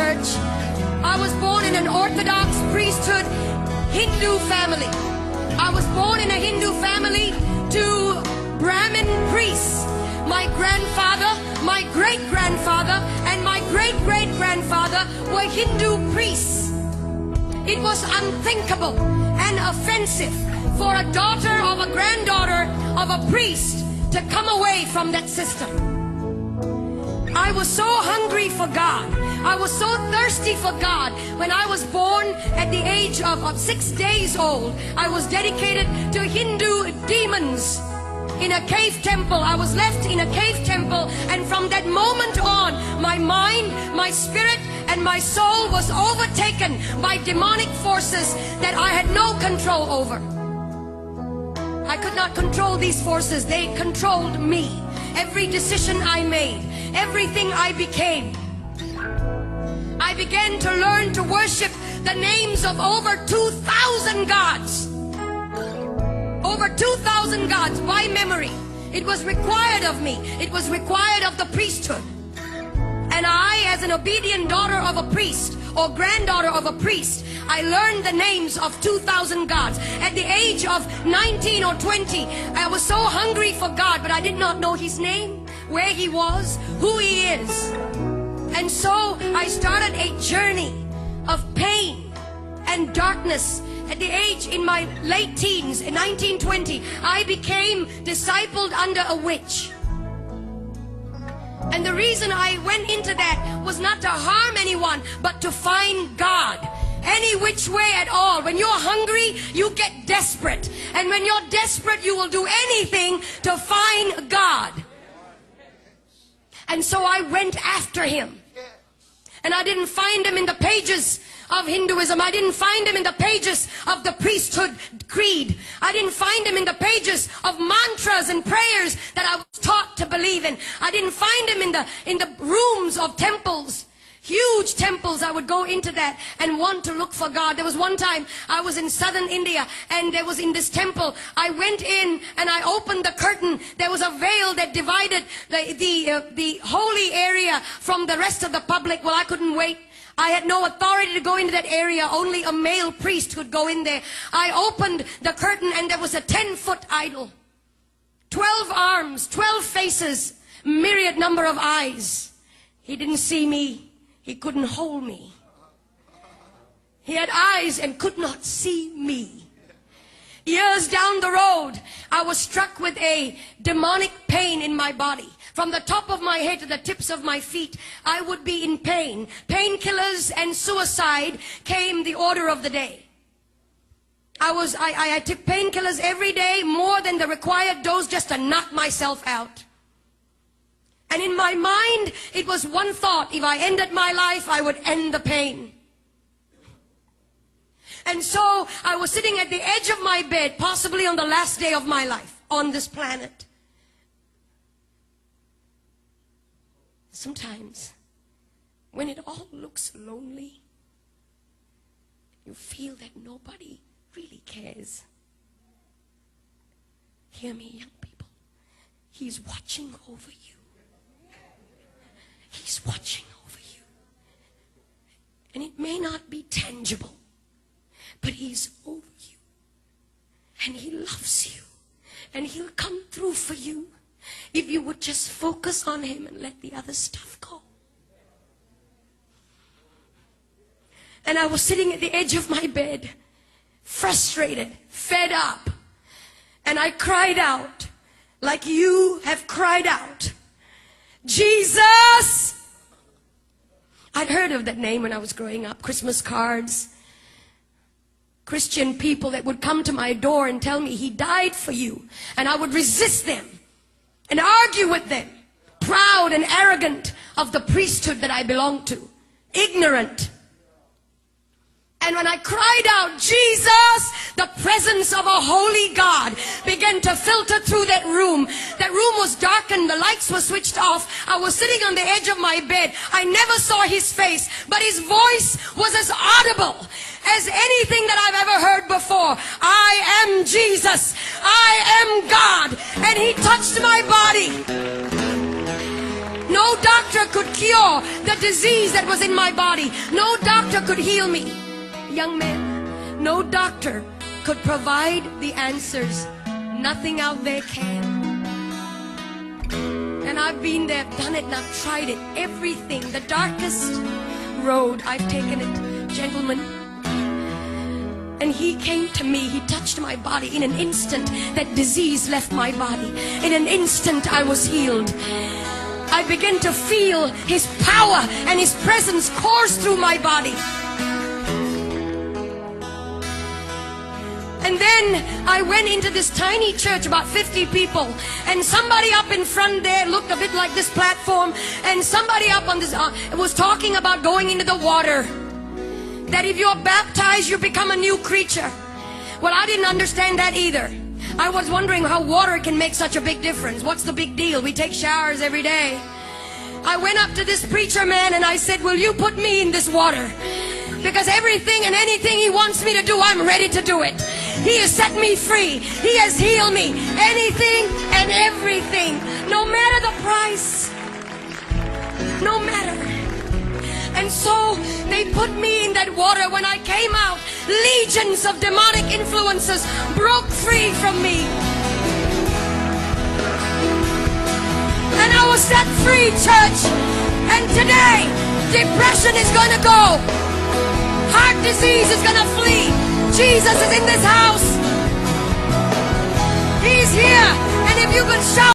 church. I was born in an Orthodox priesthood Hindu family. I was born in a Hindu family to Brahmin priests. My grandfather, my great-grandfather, and my great-great-grandfather were Hindu priests. It was unthinkable and offensive for a daughter of a granddaughter of a priest to come away from that system. I was so hungry for God. I was so thirsty for God. When I was born at the age of 6 days old, I was dedicated to Hindu demons in a cave temple. I was left in a cave temple, and from that moment on, my mind, my spirit, and my soul was overtaken by demonic forces that I had no control over. I could not control these forces. They controlled me. Every decision I made, everything I became. I began to learn to worship the names of over 2,000 gods. Over 2,000 gods by memory. It was required of me. It was required of the priesthood. And I, as an obedient daughter of a priest or granddaughter of a priest, I learned the names of 2,000 gods. At the age of 19 or 20, I was so hungry for God, but I did not know His name, where He was, who He is. And so I started a journey of pain and darkness. At the age, in my late teens, in 1920, I became discipled under a witch. And the reason I went into that was not to harm anyone, but to find God. Any which way at all. When you're hungry, you get desperate. And when you're desperate, you will do anything to find God. And so I went after Him. And I didn't find Him in the pages of Hinduism. I didn't find Him in the pages of the priesthood creed. I didn't find Him in the pages of mantras and prayers that I was taught to believe in. I didn't find Him in the rooms of temples. Huge temples. I would go into that and want to look for God. There was one time I was in southern India, and there was in this temple. I went in and I opened the curtain. There was a veil that divided the holy area from the rest of the public. Well, I couldn't wait. I had no authority to go into that area. Only a male priest could go in there. I opened the curtain, and there was a 10-foot idol. 12 arms, 12 faces, myriad number of eyes. He didn't see me. He couldn't hold me. He had eyes and could not see me. Years down the road, I was struck with a demonic pain in my body. From the top of my head to the tips of my feet, I would be in pain. Painkillers and suicide came the order of the day. I took painkillers every day, more than the required dose, just to knock myself out. And in my mind, it was one thought: if I ended my life, I would end the pain. And so I was sitting at the edge of my bed, possibly on the last day of my life on this planet. Sometimes, when it all looks lonely, you feel that nobody really cares. Hear me, young people. He's watching over you. He's watching over you. And it may not be tangible, but He's over you. And He loves you. And He'll come through for you if you would just focus on Him and let the other stuff go. And I was sitting at the edge of my bed, frustrated, fed up. And I cried out like you have cried out. Jesus! I'd heard of that name when I was growing up. Christmas cards. Christian people that would come to my door and tell me He died for you. And I would resist them and argue with them. Proud and arrogant of the priesthood that I belonged to. Ignorant. And when I cried out, Jesus, the presence of a holy God began to filter through that room. That room was darkened. The lights were switched off. I was sitting on the edge of my bed. I never saw His face, but His voice was as audible as anything that I've ever heard before. I am Jesus. I am God. And He touched my body. No doctor could cure the disease that was in my body. No doctor could heal me. Young man, no doctor could provide the answers. Nothing out there can. And I've been there, done it, and I've tried it. Everything, the darkest road, I've taken it. Gentlemen, and he came to me, he touched my body. In an instant, that disease left my body. In an instant, I was healed. I began to feel his power and his presence course through my body. And then I went into this tiny church, about 50 people, and somebody up in front there looked a bit like this platform, and somebody up on this was talking about going into the water. That if you're baptized, you become a new creature. Well, I didn't understand that either. I was wondering how water can make such a big difference. What's the big deal? We take showers every day. I went up to this preacher man and I said, will you put me in this water? Because everything and anything he wants me to do, I'm ready to do it. He has set me free. He has healed me. Anything and everything. No matter the price. No matter. And so they put me in that water. When I came out, legions of demonic influences broke free from me. And I was set free, church. And today, depression is going to go. Heart disease is going to flee. Jesus is in this house. He's here. And if you could shout.